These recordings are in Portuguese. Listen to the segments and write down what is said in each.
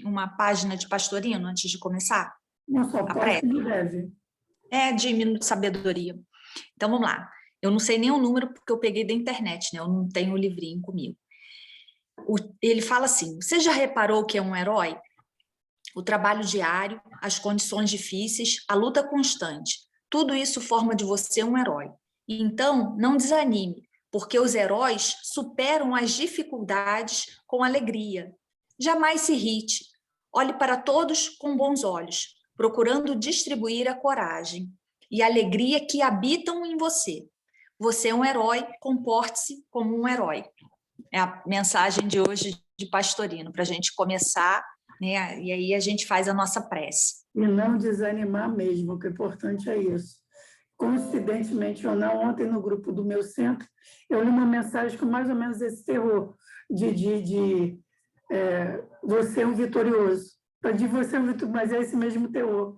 uma página de Pastorino antes de começar? Não só A pode, como deve. É de Minuto de Sabedoria. Então, vamos lá. Eu não sei nem o número porque eu peguei da internet, né? Eu não tenho o livrinho comigo. Ele fala assim, você já reparou que é um herói? O trabalho diário, as condições difíceis, a luta constante. Tudo isso forma de você um herói. Então, não desanime, porque os heróis superam as dificuldades com alegria. Jamais se irrite. Olhe para todos com bons olhos, procurando distribuir a coragem e a alegria que habitam em você. Você é um herói, comporte-se como um herói. É a mensagem de hoje de Pastorino, para a gente começar, né? E aí a gente faz a nossa prece. E não desanimar mesmo, o que é importante é isso. Coincidentemente ou não, ontem no grupo do meu centro, eu li uma mensagem com mais ou menos esse terror você é um vitorioso. De você é um vitorioso, mas é esse mesmo terror.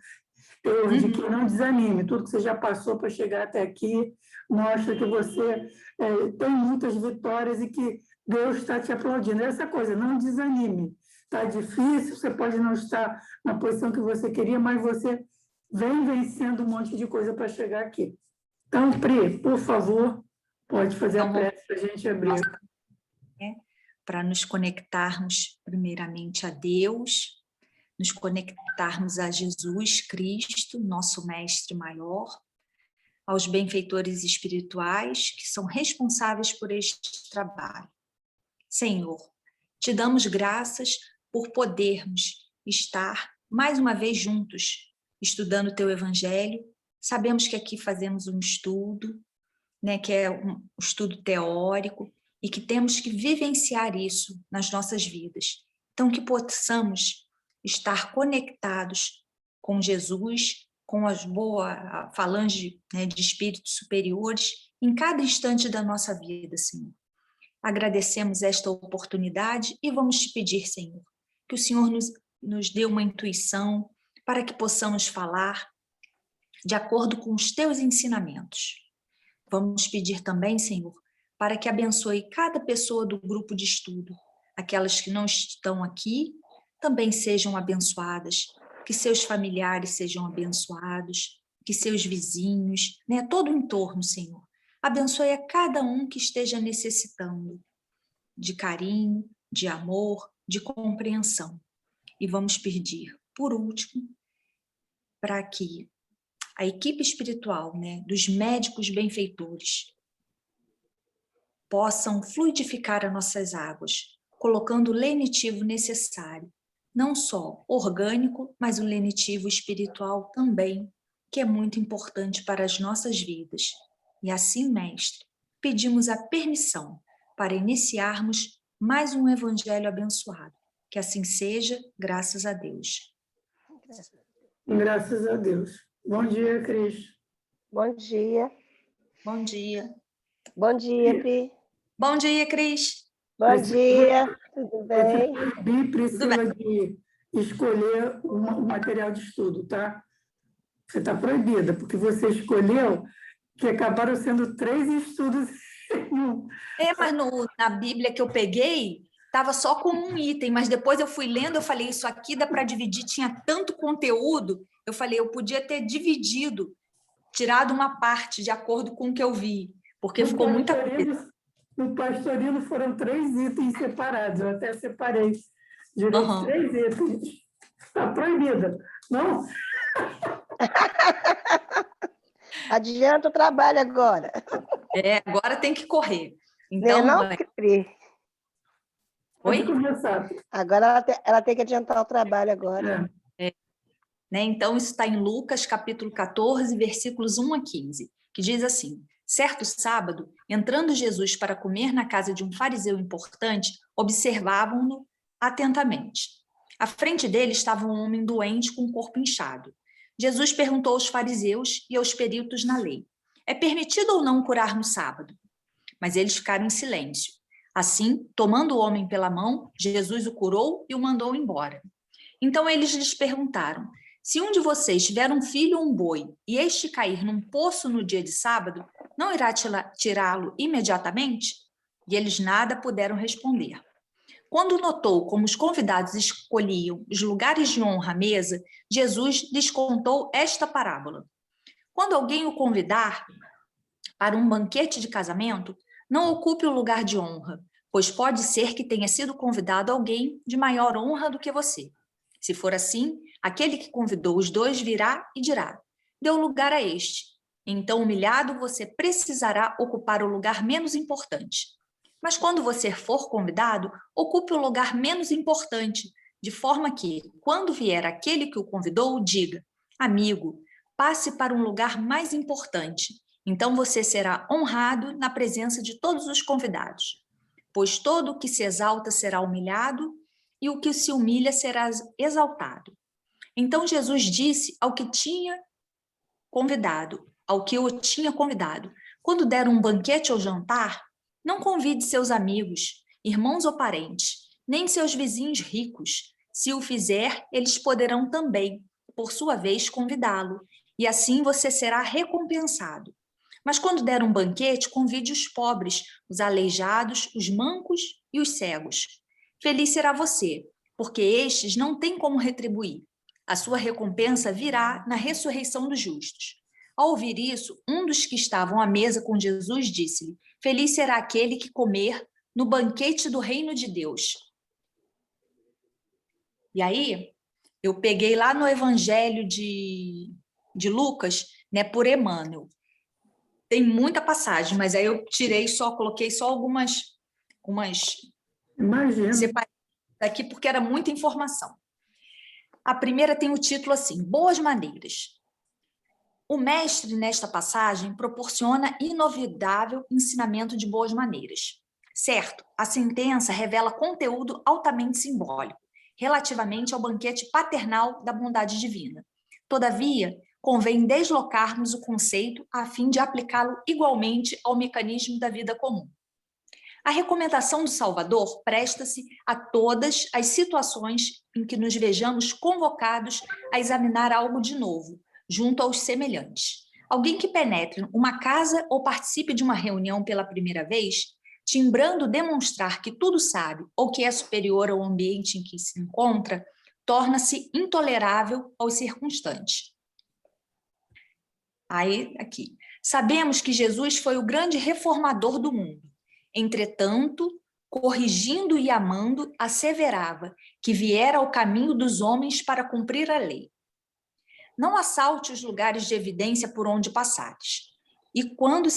Terror de que não desanime. Tudo que você já passou para chegar até aqui mostra que você tem muitas vitórias e que Deus está te aplaudindo. Essa coisa, não desanime. Está difícil, você pode não estar na posição que você queria, mas você vem vencendo um monte de coisa para chegar aqui. Então, Pri, por favor, pode fazer a prece para a gente abrir. Para nos conectarmos primeiramente a Deus, nos conectarmos a Jesus Cristo, nosso Mestre maior, aos benfeitores espirituais que são responsáveis por este trabalho. Senhor, te damos graças por podermos estar mais uma vez juntos, estudando o teu Evangelho. Sabemos que aqui fazemos um estudo, né, que é um estudo teórico, e que temos que vivenciar isso nas nossas vidas. Então, que possamos estar conectados com Jesus, com as boas falanges, né, de espíritos superiores, em cada instante da nossa vida, Senhor. Agradecemos esta oportunidade e vamos te pedir, Senhor, que o Senhor nos dê uma intuição para que possamos falar de acordo com os teus ensinamentos. Vamos pedir também, Senhor, para que abençoe cada pessoa do grupo de estudo. Aquelas que não estão aqui também sejam abençoadas, que seus familiares sejam abençoados, que seus vizinhos, né, todo o entorno, Senhor. Abençoe a cada um que esteja necessitando de carinho, de amor, de compreensão. E vamos pedir, por último, para que a equipe espiritual, né, dos médicos benfeitores, possam fluidificar as nossas águas, colocando o lenitivo necessário, não só orgânico, mas o lenitivo espiritual também, que é muito importante para as nossas vidas. E assim, mestre, pedimos a permissão para iniciarmos mais um evangelho abençoado. Que assim seja, graças a Deus. Graças a Deus. Bom dia, Cris. Bom dia. Bom dia. Bom dia, Pri. Bom dia, Cris. Bom dia, tudo bem? Proibi, Priscila, de escolher o material de estudo, tá? Você está proibida, porque você escolheu que acabaram sendo 3 estudos em um. Mas na Bíblia que eu peguei, estava só como um item, mas depois eu fui lendo, eu falei, isso aqui dá para dividir, tinha tanto conteúdo, eu falei, eu podia ter dividido, tirado uma parte de acordo com o que eu vi, porque ficou muita coisa. No Pastorino foram 3 itens separados, eu até separei direito 3 itens. Está proibida, não? Adianta o trabalho agora. Agora tem que correr. Então, não, Pri. Pode começar. Agora ela tem que adiantar o trabalho agora. Né? Então, isso está em Lucas, capítulo 14, versículos 1 a 15, que diz assim: certo sábado, entrando Jesus para comer na casa de um fariseu importante, observavam-no atentamente. À frente dele estava um homem doente com o corpo inchado. Jesus perguntou aos fariseus e aos peritos na lei: é permitido ou não curar no sábado? Mas eles ficaram em silêncio. Assim, tomando o homem pela mão, Jesus o curou e o mandou embora. Então eles lhes perguntaram: se um de vocês tiver um filho ou um boi, e este cair num poço no dia de sábado, não irá tirá-lo imediatamente? E eles nada puderam responder. Quando notou como os convidados escolhiam os lugares de honra à mesa, Jesus lhes contou esta parábola. Quando alguém o convidar para um banquete de casamento, não ocupe o lugar de honra, pois pode ser que tenha sido convidado alguém de maior honra do que você. Se for assim, aquele que convidou os dois virá e dirá: deu lugar a este. Então, humilhado, você precisará ocupar o lugar menos importante. Mas quando você for convidado, ocupe o lugar menos importante, de forma que, quando vier aquele que o convidou, diga: amigo, passe para um lugar mais importante. Então você será honrado na presença de todos os convidados. Pois todo o que se exalta será humilhado, e o que se humilha será exaltado. Então Jesus disse ao que tinha convidado, quando der um banquete ou jantar, não convide seus amigos, irmãos ou parentes, nem seus vizinhos ricos. Se o fizer, eles poderão também, por sua vez, convidá-lo, e assim você será recompensado. Mas quando der um banquete, convide os pobres, os aleijados, os mancos e os cegos. Feliz será você, porque estes não têm como retribuir. A sua recompensa virá na ressurreição dos justos. Ao ouvir isso, um dos que estavam à mesa com Jesus disse-lhe: feliz será aquele que comer no banquete do reino de Deus. E aí, eu peguei lá no Evangelho de Lucas, né, por Emmanuel. Tem muita passagem, mas aí eu coloquei só algumas separei aqui porque era muita informação. A primeira tem o título assim: Boas Maneiras. O mestre, nesta passagem, proporciona inovidável ensinamento de boas maneiras. Certo, a sentença revela conteúdo altamente simbólico, relativamente ao banquete paternal da bondade divina. Todavia, convém deslocarmos o conceito a fim de aplicá-lo igualmente ao mecanismo da vida comum. A recomendação do Salvador presta-se a todas as situações em que nos vejamos convocados a examinar algo de novo, junto aos semelhantes. Alguém que penetre uma casa ou participe de uma reunião pela primeira vez, timbrando demonstrar que tudo sabe ou que é superior ao ambiente em que se encontra, torna-se intolerável aos circunstantes. Aí, aqui. Sabemos que Jesus foi o grande reformador do mundo. Entretanto, corrigindo e amando, asseverava que viera ao caminho dos homens para cumprir a lei. Não assalte os lugares de evidência por onde passares. E quando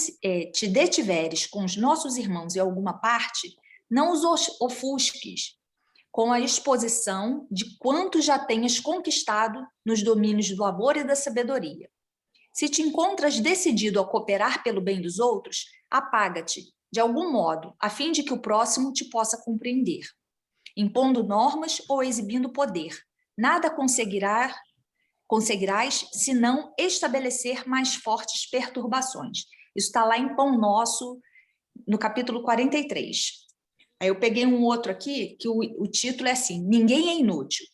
te detiveres com os nossos irmãos em alguma parte, não os ofusques com a exposição de quanto já tenhas conquistado nos domínios do amor e da sabedoria. Se te encontras decidido a cooperar pelo bem dos outros, apaga-te, de algum modo, a fim de que o próximo te possa compreender. Impondo normas ou exibindo poder, nada conseguirás senão estabelecer mais fortes perturbações. Isso está lá em Pão Nosso, no capítulo 43. Aí eu peguei um outro aqui, que o título é assim: Ninguém é inútil.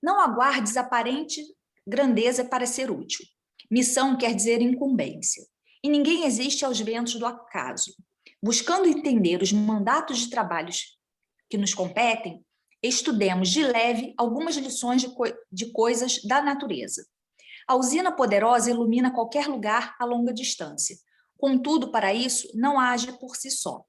Não aguardes aparente grandeza para ser útil. Missão quer dizer incumbência. E ninguém existe aos ventos do acaso. Buscando entender os mandatos de trabalhos que nos competem, estudemos de leve algumas lições de coisas da natureza. A usina poderosa ilumina qualquer lugar a longa distância. Contudo, para isso, não age por si só.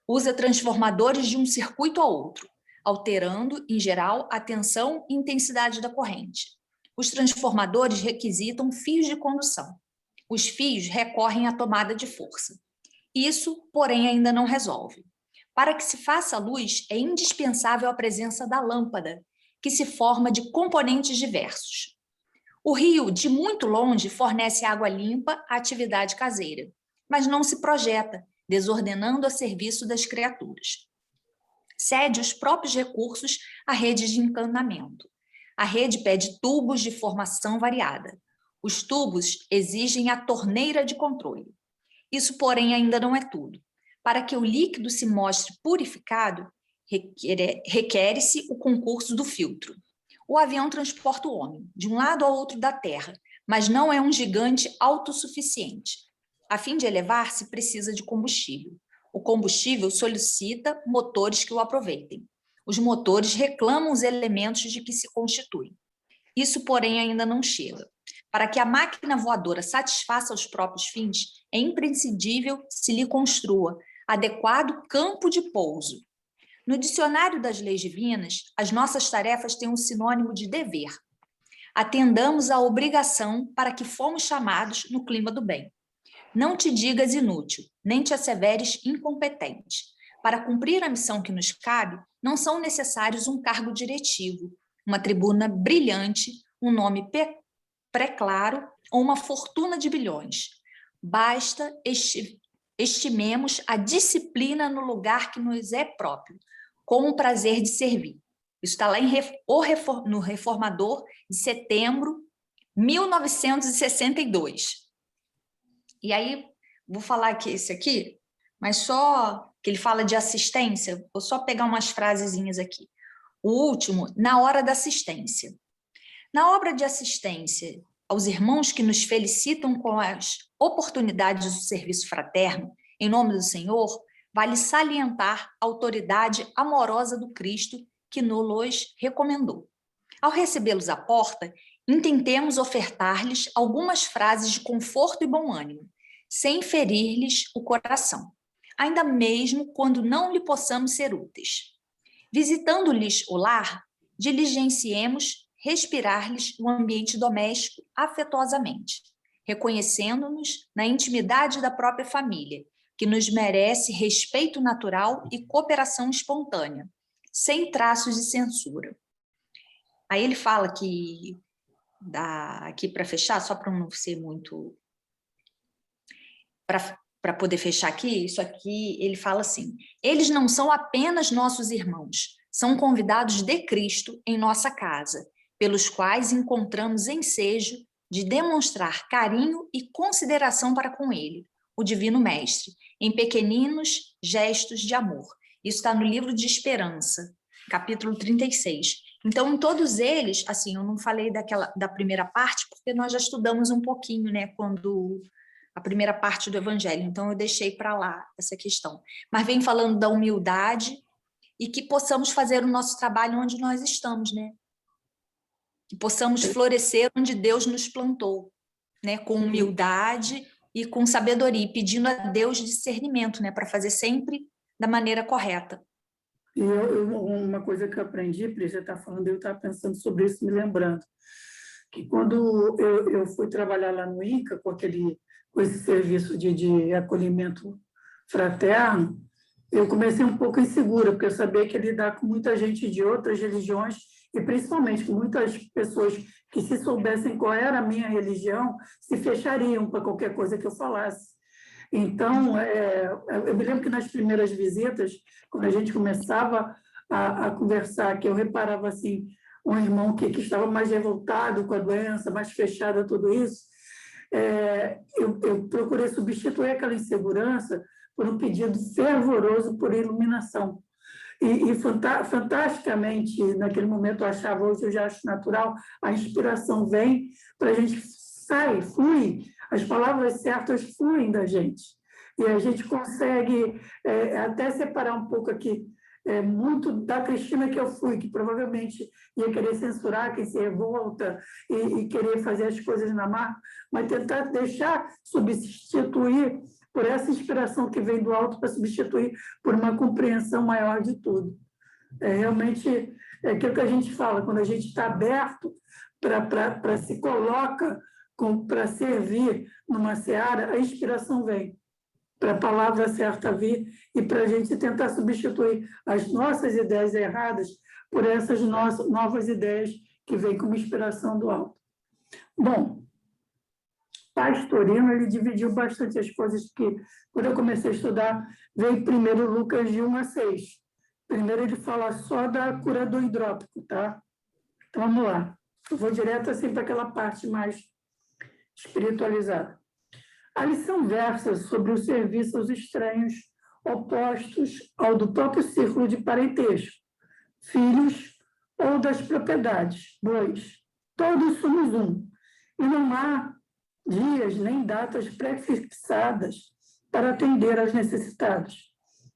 Usa transformadores de um circuito a outro, alterando, em geral, a tensão e intensidade da corrente. Os transformadores requisitam fios de condução. Os fios recorrem à tomada de força. Isso, porém, ainda não resolve. Para que se faça luz, é indispensável a presença da lâmpada, que se forma de componentes diversos. O rio, de muito longe, fornece água limpa à atividade caseira, mas não se projeta, desordenando a serviço das criaturas. Cede os próprios recursos à rede de encanamento. A rede pede tubos de formação variada. Os tubos exigem a torneira de controle. Isso, porém, ainda não é tudo. Para que o líquido se mostre purificado, requer-se o concurso do filtro. O avião transporta o homem de um lado ao outro da Terra, mas não é um gigante autossuficiente. A fim de elevar-se, precisa de combustível. O combustível solicita motores que o aproveitem. Os motores reclamam os elementos de que se constituem. Isso, porém, ainda não chega. Para que a máquina voadora satisfaça os próprios fins, é imprescindível se lhe construa adequado campo de pouso. No dicionário das leis divinas, as nossas tarefas têm um sinônimo de dever. Atendamos à obrigação para que fomos chamados no clima do bem. Não te digas inútil, nem te asseveres incompetente. Para cumprir a missão que nos cabe, não são necessários um cargo diretivo, uma tribuna brilhante, um nome preclaro ou uma fortuna de bilhões. Basta estimemos a disciplina no lugar que nos é próprio, com o prazer de servir. Isso está lá no Reformador de setembro de 1962. E aí, vou falar aqui esse aqui, mas só que ele fala de assistência, vou só pegar umas frasezinhas aqui. O último, na hora da assistência. Na obra de assistência aos irmãos que nos felicitam com as oportunidades do serviço fraterno, em nome do Senhor, vale salientar a autoridade amorosa do Cristo que nos recomendou. Ao recebê-los à porta, intentemos ofertar-lhes algumas frases de conforto e bom ânimo, sem ferir-lhes o coração, ainda mesmo quando não lhe possamos ser úteis. Visitando-lhes o lar, diligenciemos respirar-lhes o ambiente doméstico afetuosamente, reconhecendo-nos na intimidade da própria família, que nos merece respeito natural e cooperação espontânea, sem traços de censura. Aí ele fala que, aqui para fechar, só para não ser muito... Para poder fechar aqui, isso aqui, ele fala assim, eles não são apenas nossos irmãos, são convidados de Cristo em nossa casa, pelos quais encontramos ensejo de demonstrar carinho e consideração para com ele, o Divino Mestre, em pequeninos gestos de amor. Isso está no livro de Esperança, capítulo 36. Então, em todos eles, assim, eu não falei da primeira parte, porque nós já estudamos um pouquinho, né, quando a primeira parte do Evangelho, então eu deixei para lá essa questão. Mas vem falando da humildade e que possamos fazer o nosso trabalho onde nós estamos, né? Que possamos florescer onde Deus nos plantou, né? Com humildade e com sabedoria, e pedindo a Deus discernimento, né? Para fazer sempre da maneira correta. E uma coisa que eu aprendi, Pri, você está falando, eu estava pensando sobre isso, me lembrando, que quando eu fui trabalhar lá no INCA, com esse serviço de acolhimento fraterno, eu comecei um pouco insegura, porque eu sabia que lidar com muita gente de outras religiões, e principalmente com muitas pessoas que, se soubessem qual era a minha religião, se fechariam para qualquer coisa que eu falasse. Então, eu me lembro que nas primeiras visitas, quando a gente começava a conversar, que eu reparava assim, um irmão que estava mais revoltado com a doença, mais fechado a tudo isso, eu procurei substituir aquela insegurança por um pedido fervoroso por iluminação. E fantasticamente, naquele momento eu achava, hoje eu já acho natural, a inspiração vem para a gente flui, as palavras certas fluem da gente. E a gente consegue até separar um pouco aqui, muito da Cristina que eu fui, que provavelmente ia querer censurar quem se revolta e querer fazer as coisas na marra, mas tentar deixar substituir por essa inspiração que vem do alto, para substituir por uma compreensão maior de tudo. Realmente é aquilo que a gente fala, quando a gente está aberto para se coloca para servir numa seara, a inspiração vem, para a palavra certa vir e para a gente tentar substituir as nossas ideias erradas por essas novas ideias que vêm como inspiração do alto. Bom, Pastorino, ele dividiu bastante as coisas que, quando eu comecei a estudar, veio primeiro Lucas de 1 a 6. Primeiro ele fala só da cura do hidrópico, tá? Então, vamos lá. Eu vou direto assim para aquela parte mais espiritualizada. A lição versa sobre o serviço aos estranhos, opostos ao do próprio círculo de parentesco, filhos ou das propriedades, pois todos somos um, e não há dias nem datas prefixadas para atender aos necessitados.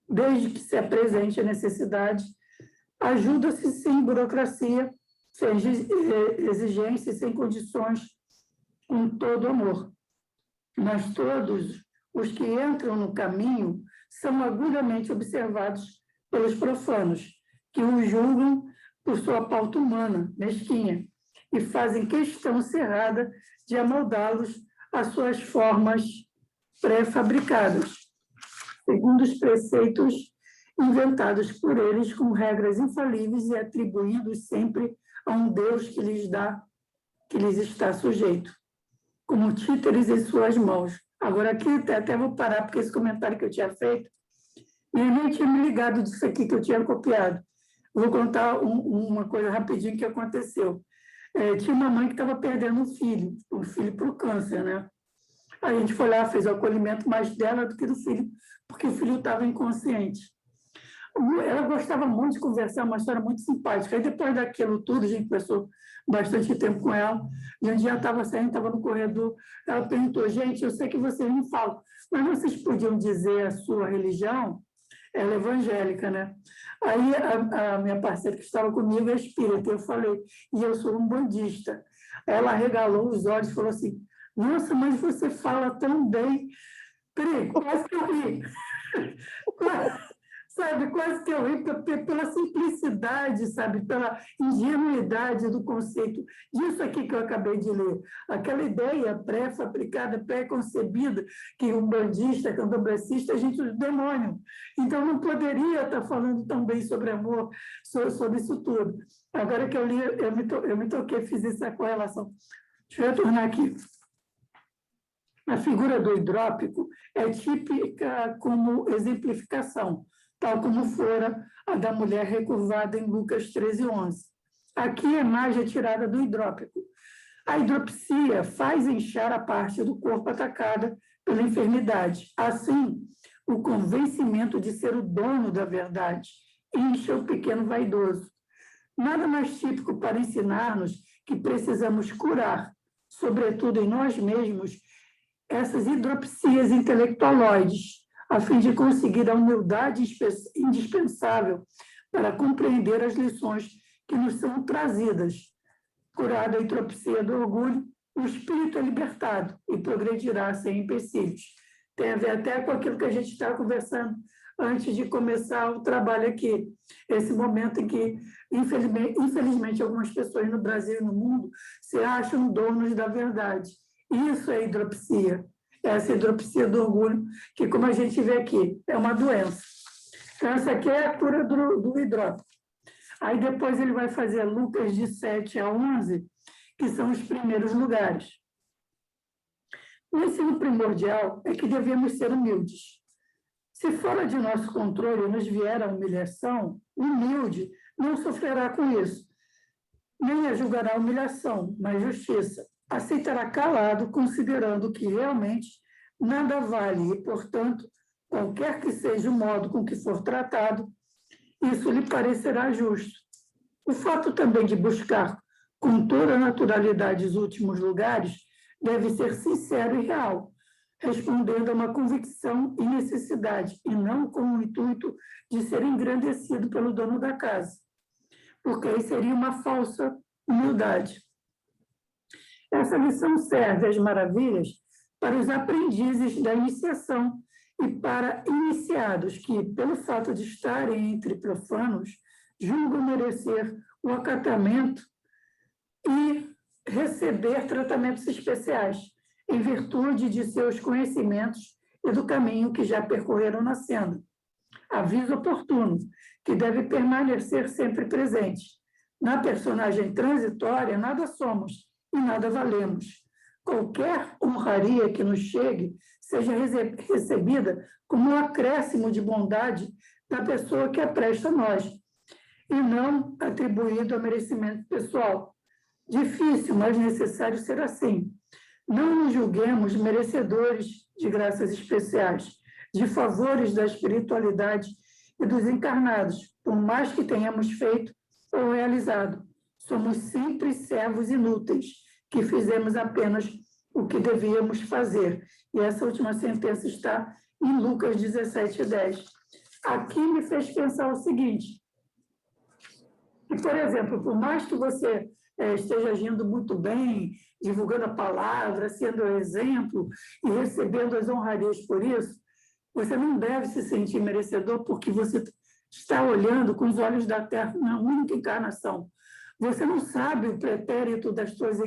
Desde que se apresente a necessidade, Ajuda-se sem burocracia, sem exigências, sem condições, com todo amor. Mas todos os que entram no caminho são agudamente observados pelos profanos, que os julgam por sua pauta humana, mesquinha, e fazem questão cerrada de amoldá-los às suas formas pré-fabricadas, segundo os preceitos inventados por eles com regras infalíveis e atribuídos sempre a um Deus que lhes está sujeito, como títeres em suas mãos. Agora aqui até vou parar, porque esse comentário que eu tinha feito, eu nem tinha me ligado disso aqui que eu tinha copiado. Vou contar uma coisa rapidinho que aconteceu. Tinha uma mãe que estava perdendo um filho para o câncer, né? A gente foi lá, fez o acolhimento mais dela do que do filho, porque o filho estava inconsciente. Ela gostava muito de conversar, uma história muito simpática. Aí, depois daquilo tudo, a gente passou bastante tempo com ela, e um dia ela estava saindo, estava no corredor, ela perguntou: gente, eu sei que vocês não falam, mas vocês podiam dizer a sua religião? Ela é evangélica, né? Aí a minha parceira que estava comigo é espírita, eu falei: e eu sou um bandista. Ela arregalou os olhos e falou assim: nossa, mas você fala tão bem. Peraí, quase que eu ri. Sabe, quase que eu ri pela simplicidade, sabe, pela ingenuidade do conceito disso aqui que eu acabei de ler. Aquela ideia pré-fabricada, pré-concebida, que um bandista, candomblessista, a gente é um demônio. Então, não poderia estar falando tão bem sobre amor, sobre isso tudo. Agora que eu li, eu me toquei, fiz essa correlação. Deixa eu retornar aqui. A figura do hidrópico é típica como exemplificação, tal como fora a da mulher recurvada em Lucas 13:11. Aqui a imagem é tirada do hidrópico. A hidropsia faz inchar a parte do corpo atacada pela enfermidade. Assim, o convencimento de ser o dono da verdade incha o pequeno vaidoso. Nada mais típico para ensinar-nos que precisamos curar, sobretudo em nós mesmos, essas hidropsias intelectualoides, a fim de conseguir a humildade indispensável para compreender as lições que nos são trazidas. Curada a hidropsia do orgulho, o espírito é libertado e progredirá sem empecilhos. Tem a ver até com aquilo que a gente estava conversando antes de começar o trabalho aqui. Esse momento em que, infelizmente, algumas pessoas no Brasil e no mundo se acham donos da verdade. Isso é hidropsia. Essa hidropsia do orgulho, que, como a gente vê aqui, é uma doença. Então, essa aqui é a cura do hidrópico. Aí, depois, ele vai fazer Lucas de 7-11, que são os primeiros lugares. O ensino primordial é que devemos ser humildes. Se fora de nosso controle nos vier a humilhação, o humilde não sofrerá com isso, nem a julgará humilhação, mas justiça. Aceitará calado, considerando que realmente nada vale e, portanto, qualquer que seja o modo com que for tratado, isso lhe parecerá justo. O fato também de buscar com toda a naturalidade os últimos lugares deve ser sincero e real, respondendo a uma convicção e necessidade, e não com o intuito de ser engrandecido pelo dono da casa, porque aí seria uma falsa humildade. Essa lição serve às maravilhas para os aprendizes da iniciação e para iniciados que, pelo fato de estarem entre profanos, julgam merecer o acatamento e receber tratamentos especiais, em virtude de seus conhecimentos e do caminho que já percorreram na senda. Aviso oportuno, que deve permanecer sempre presente. Na personagem transitória, nada somos e nada valemos. Qualquer honraria que nos chegue seja recebida como um acréscimo de bondade da pessoa que a presta a nós, e não atribuído a merecimento pessoal. Difícil, mas necessário ser assim. Não nos julguemos merecedores de graças especiais, de favores da espiritualidade e dos encarnados, por mais que tenhamos feito ou realizado. Somos sempre servos inúteis, que fizemos apenas o que devíamos fazer. E essa última sentença está em Lucas 17:10. Aqui me fez pensar o seguinte: E, por exemplo, por mais que você esteja agindo muito bem, divulgando a palavra, sendo exemplo e recebendo as honrarias por isso, você não deve se sentir merecedor porque você está olhando com os olhos da terra na única encarnação. Você não sabe o pretérito das suas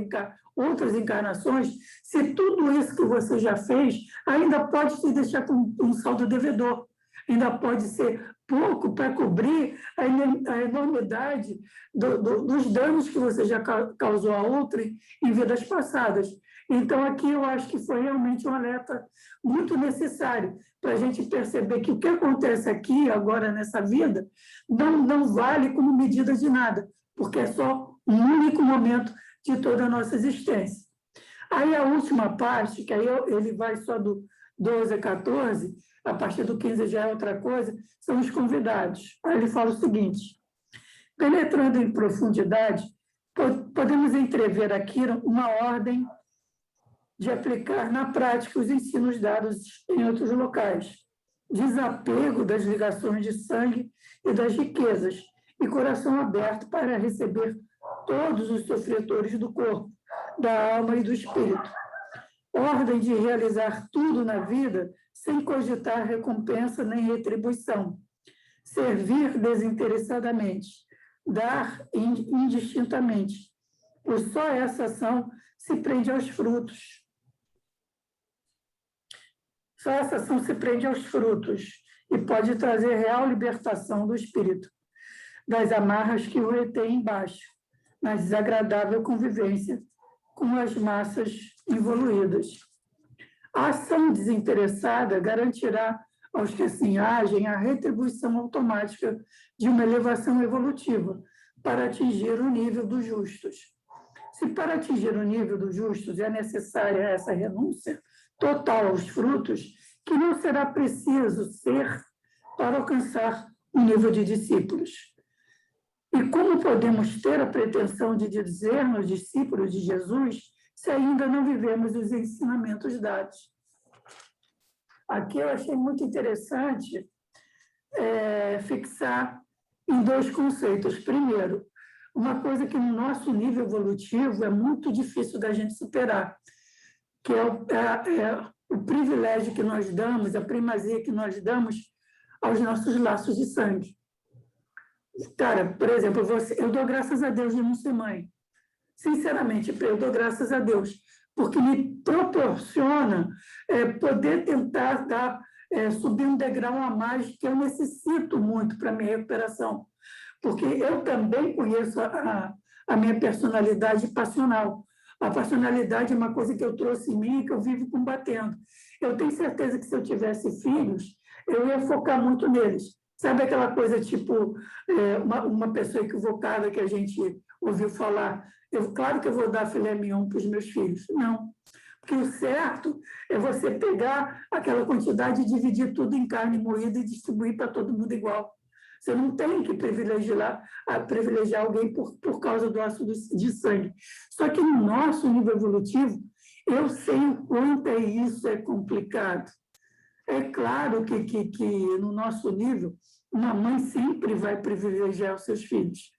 outras encarnações, se tudo isso que você já fez ainda pode te deixar com um saldo devedor, ainda pode ser pouco para cobrir a enormidade dos danos que você já causou a outrem em vidas passadas. Então, aqui eu acho que foi realmente um alerta muito necessário para a gente perceber que o que acontece aqui, agora, nessa vida, não vale como medida de nada, porque é só um único momento de toda a nossa existência. Aí a última parte, que aí ele vai só do 12 a 14, a partir do 15 já é outra coisa, são os convidados. Aí ele fala o seguinte: penetrando em profundidade, podemos entrever aqui uma ordem de aplicar na prática os ensinos dados em outros locais. Desapego das ligações de sangue e das riquezas, e coração aberto para receber todos os sofredores do corpo, da alma e do espírito. Ordem de realizar tudo na vida sem cogitar recompensa nem retribuição. Servir desinteressadamente, dar indistintamente. Por só essa ação se prende aos frutos. Só essa ação se prende aos frutos e pode trazer real libertação do espírito das amarras que o retém embaixo, na desagradável convivência com as massas evoluídas. A ação desinteressada garantirá aos que assim agem a retribuição automática de uma elevação evolutiva para atingir o nível dos justos. Se para atingir o nível dos justos é necessária essa renúncia total aos frutos, que não será preciso ser para alcançar o nível de discípulos. E como podemos ter a pretensão de dizer-nos discípulos de Jesus se ainda não vivemos os ensinamentos dados? Aqui eu achei muito interessante fixar em dois conceitos. Primeiro, uma coisa que no nosso nível evolutivo é muito difícil da gente superar, que é o privilégio que nós damos, a primazia que nós damos aos nossos laços de sangue. Cara, por exemplo, eu dou graças a Deus de não ser mãe. Sinceramente, eu dou graças a Deus, porque me proporciona poder tentar subir um degrau a mais que eu necessito muito para a minha recuperação. Porque eu também conheço a minha personalidade passional. A passionalidade é uma coisa que eu trouxe em mim e que eu vivo combatendo. Eu tenho certeza que se eu tivesse filhos, eu ia focar muito neles. Sabe aquela coisa tipo uma pessoa equivocada que a gente ouviu falar? Claro que eu vou dar filé mignon para os meus filhos. Não. Porque o certo é você pegar aquela quantidade e dividir tudo em carne moída e distribuir para todo mundo igual. Você não tem que privilegiar alguém por causa do laço de sangue. Só que no nosso nível evolutivo, eu sei o quanto isso é complicado. É claro que no nosso nível, uma mãe sempre vai privilegiar os seus filhos.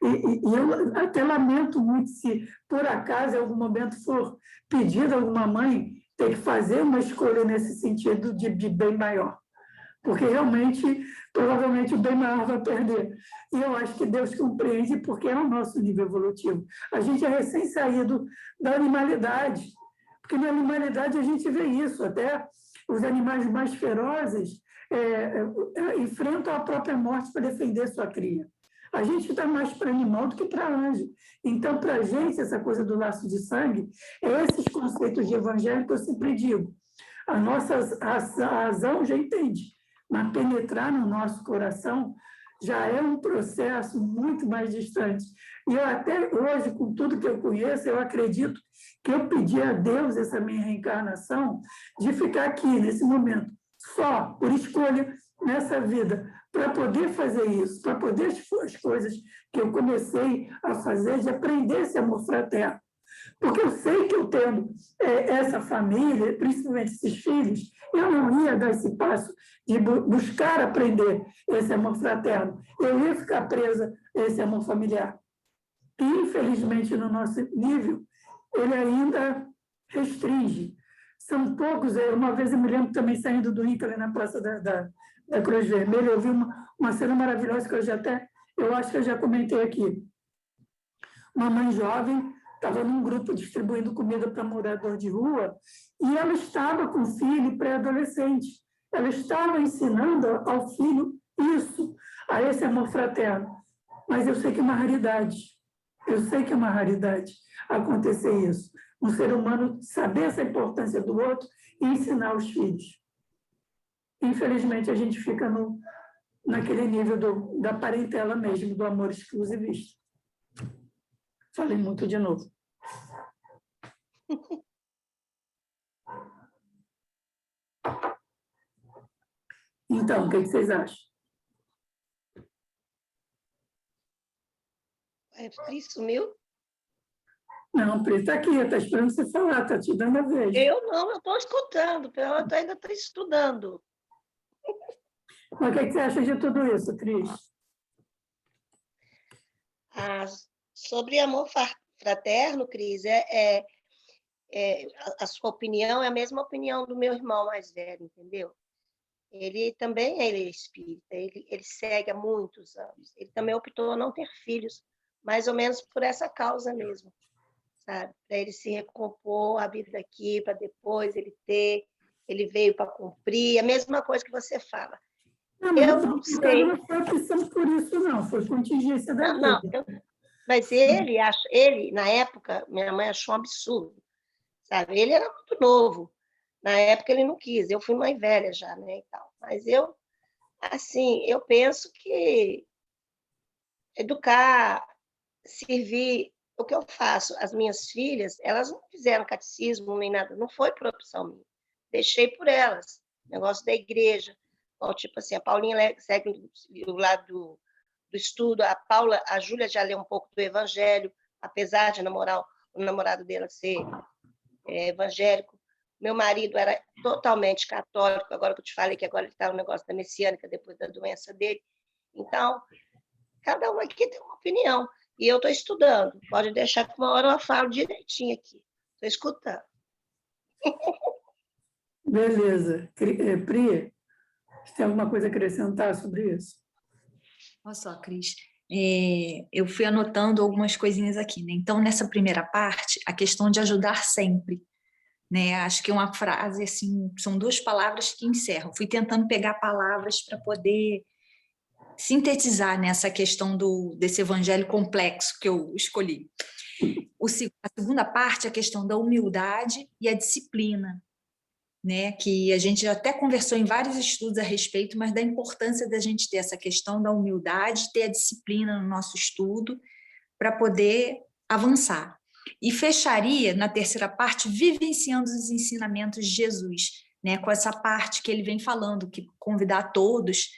E eu até lamento muito se, por acaso, em algum momento for pedido a alguma mãe ter que fazer uma escolha nesse sentido de bem maior. Porque realmente, provavelmente, o bem maior vai perder. E eu acho que Deus compreende porque é o nosso nível evolutivo. A gente é recém-saído da animalidade, porque na animalidade a gente vê isso, até os animais mais ferozes enfrentam a própria morte para defender sua cria. A gente está mais para animal do que para anjo. Então, para a gente, essa coisa do laço de sangue, esses conceitos de evangelho que eu sempre digo. A nossa razão já entende, mas penetrar no nosso coração já é um processo muito mais distante. E eu até hoje, com tudo que eu conheço, eu acredito que eu pedi a Deus essa minha reencarnação de ficar aqui, nesse momento, só por escolha, nessa vida, para poder fazer isso, para poder as coisas que eu comecei a fazer, de aprender esse amor fraterno. Porque eu sei que eu tendo essa família, principalmente esses filhos, eu não ia dar esse passo de buscar aprender esse amor fraterno. Eu ia ficar presa esse amor familiar. E, infelizmente, no nosso nível, ele ainda restringe. São poucos. Uma vez eu me lembro também, saindo do INCA, ali na Praça da Cruz Vermelha, eu vi uma cena maravilhosa que eu acho que eu já comentei aqui. Uma mãe jovem estava num grupo distribuindo comida para morador de rua e ela estava com filho pré-adolescente. Ela estava ensinando ao filho isso, a esse amor fraterno. Mas eu sei que é uma raridade. Eu sei que é uma raridade acontecer isso. Um ser humano saber essa importância do outro e ensinar os filhos. Infelizmente, a gente fica naquele nível da parentela mesmo, do amor exclusivista. Falei muito de novo. Então, o que vocês acham? Pri sumiu? Não, Pri, está aqui, está esperando você falar, está te dando a vez. Eu não, eu estou escutando, eu ainda estou estudando. Mas o que você acha de tudo isso, Cris? Sobre amor fraterno, Cris, a sua opinião é a mesma opinião do meu irmão mais velho, entendeu? Ele também é espírita, ele segue há muitos anos. Ele também optou não ter filhos, mais ou menos por essa causa mesmo, sabe? Para ele se recompor a vida aqui, para depois ele veio para cumprir, a mesma coisa que você fala. Não, eu não sei. Não foi opção por isso, não, foi contingência da vida. Mas ele, na época, minha mãe achou um absurdo, sabe? Ele era muito novo. Na época ele não quis, eu fui mãe velha já, né, e tal. Mas eu penso que educar, servir, o que eu faço, as minhas filhas, elas não fizeram catecismo nem nada, não foi por opção minha. Deixei por elas, negócio da igreja, tipo assim, a Paulinha segue do lado do estudo, a Júlia já leu um pouco do Evangelho, apesar de o namorado dela ser evangélico. Meu marido era totalmente católico, agora que eu te falei que agora ele está no negócio da messiânica, depois da doença dele. Então, cada um aqui tem uma opinião. E eu estou estudando. Pode deixar que uma hora eu falo direitinho aqui. Estou escutando. Beleza. Pri, você tem alguma coisa a acrescentar sobre isso? Olha só, Cris, eu fui anotando algumas coisinhas aqui, né? Então, nessa primeira parte, a questão de ajudar sempre, né? Acho que é uma frase, assim, são 2 palavras que encerram. Fui tentando pegar palavras para poder sintetizar nessa questão desse evangelho complexo que eu escolhi. A segunda parte é a questão da humildade e a disciplina, né? Que a gente já até conversou em vários estudos a respeito, mas da importância da gente ter essa questão da humildade, ter a disciplina no nosso estudo para poder avançar. E fecharia, na terceira parte, vivenciando os ensinamentos de Jesus, né? Com essa parte que ele vem falando, que convidar todos,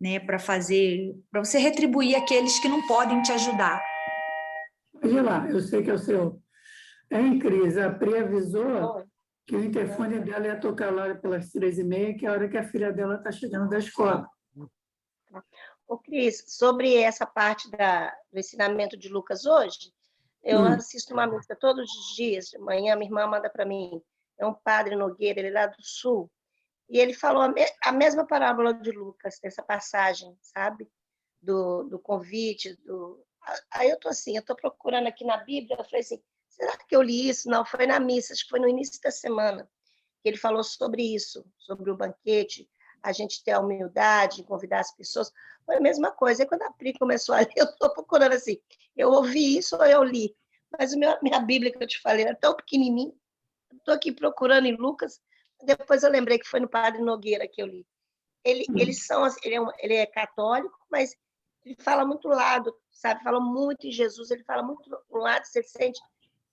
né, para você retribuir aqueles que não podem te ajudar. Olha lá, eu sei que é o seu. Cris, a Pri avisou que o interfone dela ia tocar lá pelas 3h30, que é a hora que a filha dela está chegando da escola. Ô, Cris, sobre essa parte do ensinamento de Lucas hoje, eu assisto uma missa todos os dias, de manhã minha irmã manda para mim, é um padre Nogueira, ele é lá do Sul, e ele falou a mesma parábola de Lucas, dessa passagem, sabe? Do convite. Aí eu estou procurando aqui na Bíblia, eu falei assim, será que eu li isso? Não, foi na missa, acho que foi no início da semana, que ele falou sobre isso, sobre o banquete, a gente ter a humildade, convidar as pessoas. Foi a mesma coisa. E quando a Pri começou a ler, eu estou procurando assim, eu ouvi isso ou eu li? Mas minha Bíblia que eu te falei era tão pequenininha, estou aqui procurando em Lucas, depois eu lembrei que foi no Padre Nogueira que eu li. Ele é católico, mas ele fala muito lado, sabe? Fala muito em Jesus, ele fala muito no lado, você sente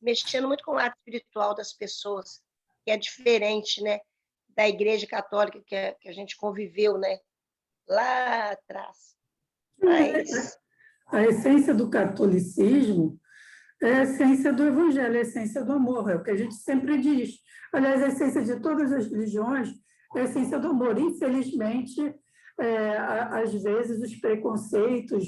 mexendo muito com o lado espiritual das pessoas, que é diferente, né, da Igreja Católica que a gente conviveu, né, lá atrás. Mas a essência do catolicismo é a essência do evangelho, é a essência do amor, é o que a gente sempre diz. Aliás, a essência de todas as religiões é a essência do amor. Infelizmente, às vezes, os preconceitos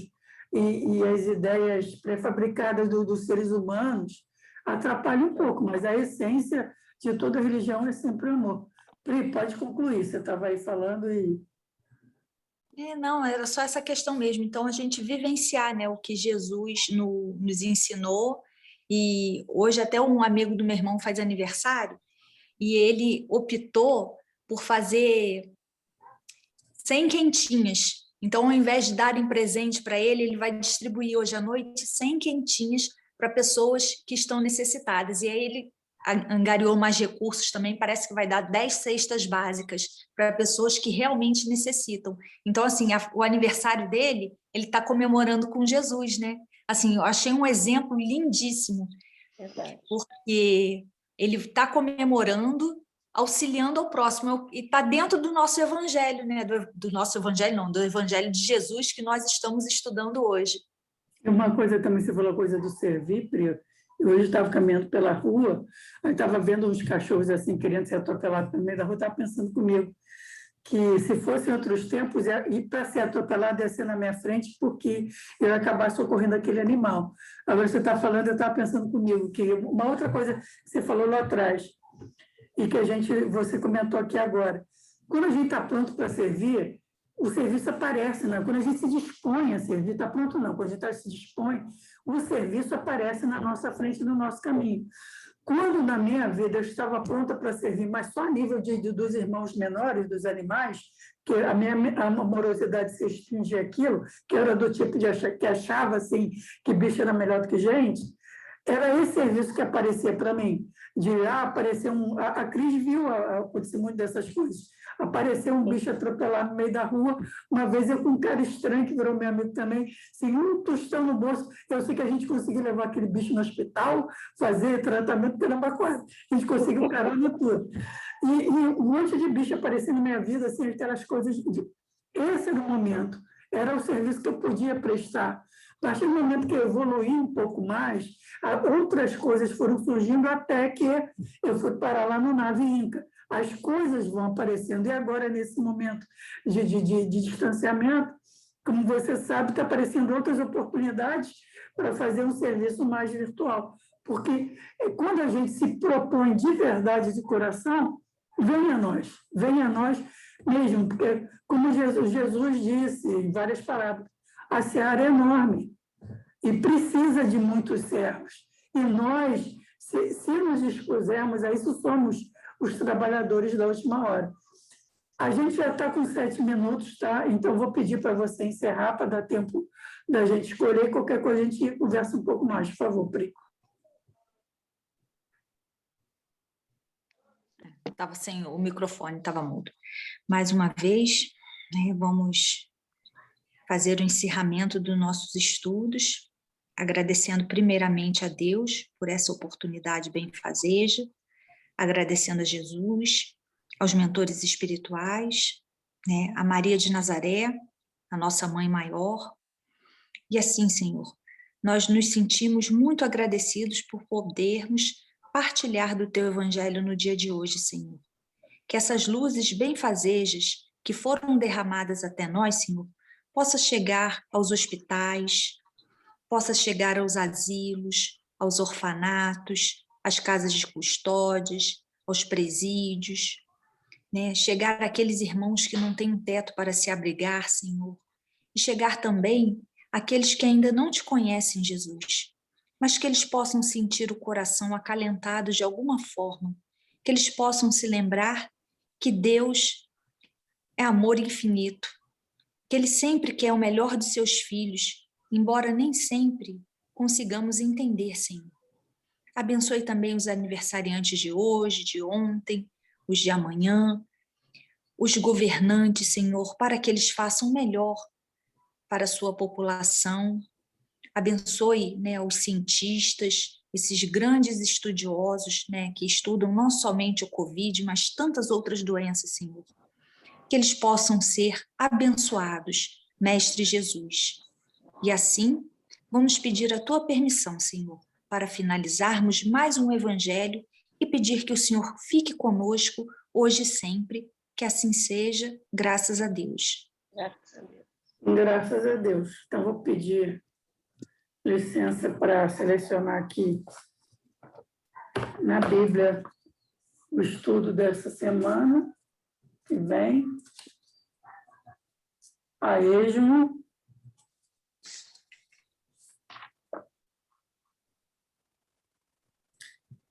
e as ideias pré-fabricadas dos seres humanos atrapalham um pouco, mas a essência de toda religião é sempre o amor. Pri, pode concluir, você estava aí falando e... Não, era só essa questão mesmo. Então, a gente vivenciar, né, o que Jesus nos ensinou. E hoje até um amigo do meu irmão faz aniversário e ele optou por fazer 100 quentinhas. Então, ao invés de darem presente para ele, ele vai distribuir hoje à noite 100 quentinhas para pessoas que estão necessitadas. E aí ele angariou mais recursos também, parece que vai dar 10 cestas básicas para pessoas que realmente necessitam. Então, assim, o aniversário dele, ele está comemorando com Jesus, né? Assim, eu achei um exemplo lindíssimo, porque ele está comemorando, auxiliando ao próximo, e está dentro do nosso evangelho, né? Do nosso evangelho, não, do evangelho de Jesus que nós estamos estudando hoje. Uma coisa também, você falou a coisa do servir, Pri. Eu hoje estava caminhando pela rua, aí estava vendo uns cachorros assim, querendo ser atropelados no meio da rua, estava pensando comigo que se fossem outros tempos, e para ser atropelado ia ser na minha frente, porque eu ia acabar socorrendo aquele animal. Agora você está falando, eu estava pensando comigo, que uma outra coisa que você falou lá atrás, e que você comentou aqui agora, quando a gente está pronto para servir, o serviço aparece, né? Quando a gente se dispõe a servir, está pronto não, quando a gente se dispõe, o serviço aparece na nossa frente, no nosso caminho. Quando, na minha vida, eu estava pronta para servir, mas só a nível dos irmãos menores, dos animais, que a minha amorosidade se extinguia aquilo, que era do tipo de que achava assim, que bicho era melhor do que gente, era esse serviço que aparecia para mim. Apareceu a Cris viu o testemunho dessas coisas. Apareceu um bicho atropelado no meio da rua. Uma vez eu com um cara estranho, que virou meu amigo também, sem um tostão no bolso. Eu sei que a gente conseguiu levar aquele bicho no hospital, fazer tratamento, caramba, quase. A gente conseguiu caramba tudo. E um monte de bicho aparecendo na minha vida, assim, aquelas coisas. Esse era o momento. Era o serviço que eu podia prestar. A partir do momento que eu evoluí um pouco mais, outras coisas foram surgindo até que eu fui parar lá no Nave Inca. As coisas vão aparecendo. E agora, nesse momento de distanciamento, como você sabe, está aparecendo outras oportunidades para fazer um serviço mais virtual. Porque quando a gente se propõe de verdade, de coração, venha a nós mesmo. Porque, como Jesus disse em várias palavras, a seara é enorme e precisa de muitos servos. E nós, se nos dispusermos a isso, somos os trabalhadores da última hora. A gente já está com 7 minutos, tá? Então, vou pedir para você encerrar, para dar tempo da gente escolher. Qualquer coisa, a gente conversa um pouco mais. Por favor, Pri. Estava sem o microfone, estava mudo. Mais uma vez, né, vamos fazer o encerramento dos nossos estudos, agradecendo primeiramente a Deus por essa oportunidade benfazeja, agradecendo a Jesus, aos mentores espirituais, né, a Maria de Nazaré, a nossa Mãe Maior. E assim, Senhor, nós nos sentimos muito agradecidos por podermos partilhar do Teu Evangelho no dia de hoje, Senhor. Que essas luzes benfazejas que foram derramadas até nós, Senhor, possa chegar aos hospitais, possa chegar aos asilos, aos orfanatos, às casas de custódias, aos presídios, né? Chegar àqueles irmãos que não têm um teto para se abrigar, Senhor, e chegar também àqueles que ainda não te conhecem, Jesus, mas que eles possam sentir o coração acalentado de alguma forma, que eles possam se lembrar que Deus é amor infinito, que Ele sempre quer o melhor de seus filhos, embora nem sempre consigamos entender, Senhor. Abençoe também os aniversariantes de hoje, de ontem, os de amanhã, os governantes, Senhor, para que eles façam o melhor para a sua população. Abençoe, né, os cientistas, esses grandes estudiosos, né, que estudam não somente o Covid, mas tantas outras doenças, Senhor. Que eles possam ser abençoados, Mestre Jesus. E assim, vamos pedir a tua permissão, Senhor, para finalizarmos mais um evangelho e pedir que o Senhor fique conosco hoje e sempre, que assim seja, graças a Deus. Graças a Deus. Graças a Deus. Então, vou pedir licença para selecionar aqui na Bíblia o estudo dessa semana que vem. A esmo.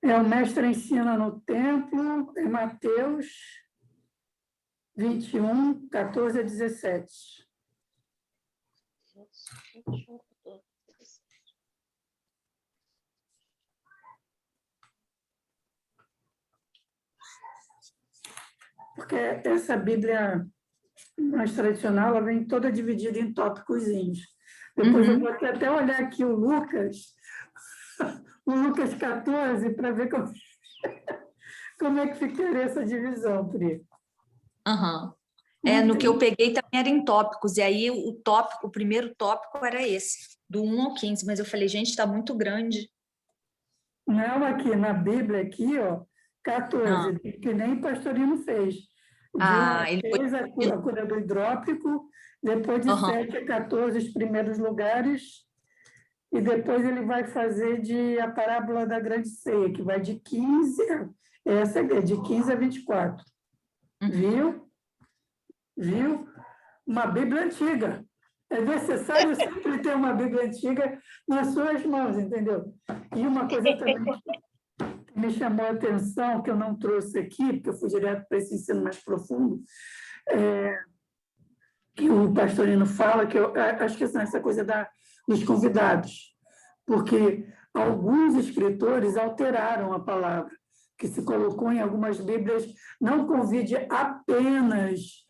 O mestre ensina no templo, em Mateus 21, 14 a 17. Porque essa Bíblia mais tradicional, ela vem toda dividida em tópicozinhos. Depois eu vou até olhar aqui o Lucas 14, para ver como é que ficaria essa divisão, Pri. No que eu peguei também era em tópicos, e aí o primeiro tópico era esse, do 1 ao 15, mas eu falei, gente, está muito grande. Não, aqui na Bíblia, aqui, ó, 14, que nem o Pastorino fez. Ele Fez a cura do hidrópico, depois de 7 a 14 os primeiros lugares, e depois ele vai fazer a parábola da grande ceia, que vai de 15, essa é de 15 a 24. Viu? Uma Bíblia antiga. É necessário sempre ter uma Bíblia antiga nas suas mãos, entendeu? E uma coisa também que me chamou a atenção, que eu não trouxe aqui, porque eu fui direto para esse ensino mais profundo, que o Pastorino fala, que eu acho que essa coisa dos convidados, porque alguns escritores alteraram a palavra, que se colocou em algumas Bíblias, não convide apenas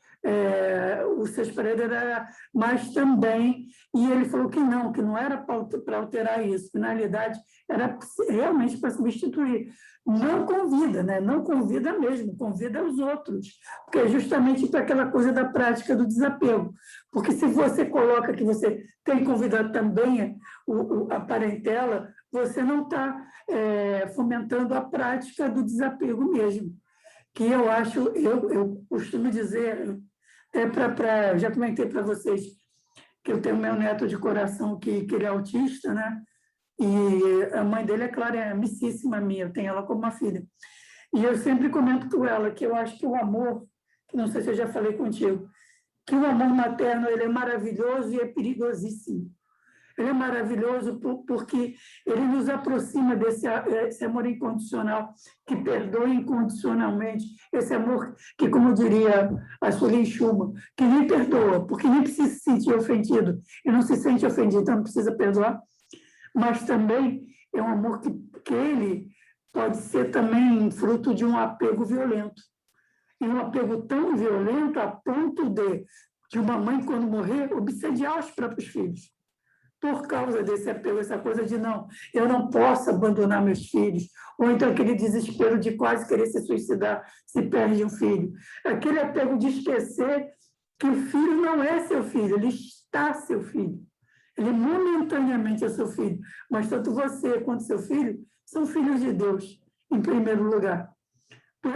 o Seixas Pereira, mas também, e ele falou que não era para alterar isso, que na realidade era realmente para substituir. Não convida, né? Não convida mesmo, convida os outros, porque é justamente para aquela coisa da prática do desapego. Porque se você coloca que você tem convidado também a parentela, você não está fomentando a prática do desapego mesmo. Que eu acho, eu costumo dizer, eu já comentei para vocês que eu tenho meu neto de coração que ele é autista, né? E a mãe dele, é claro, é amicíssima minha, eu tenho ela como uma filha. E eu sempre comento com ela que eu acho que o amor, que não sei se eu já falei contigo, que o amor materno ele é maravilhoso e é perigosíssimo. Ele é maravilhoso porque ele nos aproxima desse amor incondicional, que perdoa incondicionalmente, esse amor que, como diria a Sueli Schumann, que nem perdoa, porque nem precisa se sentir ofendido, e não se sente ofendido, então não precisa perdoar, mas também é um amor que ele pode ser também fruto de um apego violento. E um apego tão violento a ponto de uma mãe, quando morrer, obsediar os próprios filhos. Por causa desse apego, essa coisa de não, eu não posso abandonar meus filhos, ou então aquele desespero de quase querer se suicidar se perde um filho. Aquele apego de esquecer que o filho não é seu filho, ele está seu filho. Ele momentaneamente é seu filho, mas tanto você quanto seu filho são filhos de Deus, em primeiro lugar.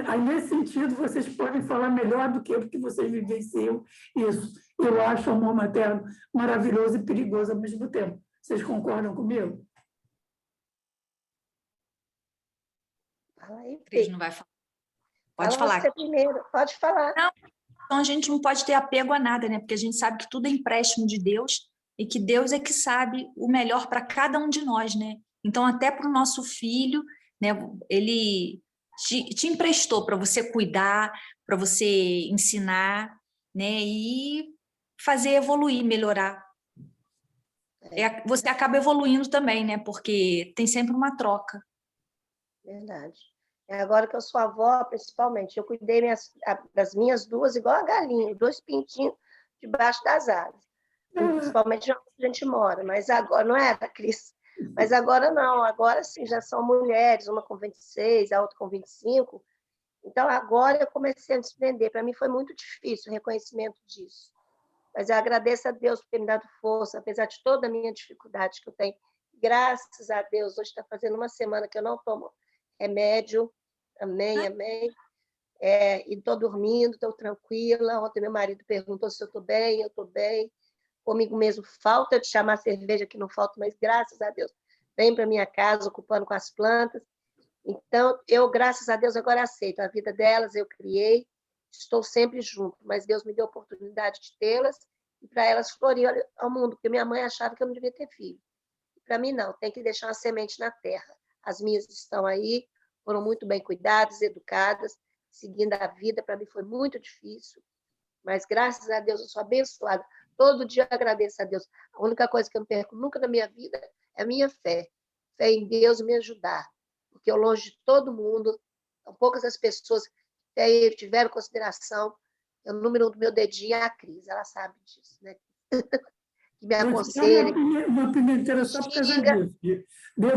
Aí, nesse sentido, vocês podem falar melhor do que eu, porque vocês vivenciam isso. Eu acho o amor materno maravilhoso e perigoso ao mesmo tempo. Vocês concordam comigo? Fala aí, Cris não vai falar. Pode fala falar. você primeiro, pode falar. Não, então a gente não pode ter apego a nada, né? Porque a gente sabe que tudo é empréstimo de Deus e que Deus é que sabe o melhor para cada um de nós, né? Então, até para o nosso filho, né? Ele te emprestou para você cuidar, para você ensinar, né? E fazer evoluir, melhorar. Você acaba evoluindo também, né? Porque tem sempre uma troca. Verdade. Agora que eu sou avó, principalmente, eu cuidei das minhas duas igual a galinha, 2 pintinhos debaixo das asas. Principalmente onde a gente mora. Mas agora, não era, Cris? Mas agora não. Agora sim, já são mulheres, uma com 26, a outra com 25. Então, agora eu comecei a desprender. Para mim foi muito difícil o reconhecimento disso. Mas eu agradeço a Deus por ter me dado força, apesar de toda a minha dificuldade que eu tenho. Graças a Deus, hoje está fazendo uma semana que eu não tomo remédio. Amém, amém. E estou dormindo, estou tranquila. Ontem meu marido perguntou se eu estou bem, eu estou bem. comigo mesmo, falta de chamar cerveja, que não falta, mas graças a Deus, vem para minha casa, ocupando com as plantas. Então, eu, graças a Deus, agora aceito a vida delas, eu criei, estou sempre junto, mas Deus me deu a oportunidade de tê-las e para elas florir ao mundo, porque minha mãe achava que eu não devia ter filho. Para mim, não, tem que deixar uma semente na terra. As minhas estão aí, foram muito bem cuidadas, educadas, seguindo a vida. Para mim foi muito difícil, mas graças a Deus eu sou abençoada. Todo dia eu agradeço a Deus. A única coisa que eu não perco nunca na minha vida é a minha fé. Fé em Deus me ajudar. Porque eu, longe de todo mundo, são poucas as pessoas que tiveram consideração. O número 1 do meu dedinho é a Cris, ela sabe disso, né? Que me aconselha. Meu pimenta era só por causa disso. Dedo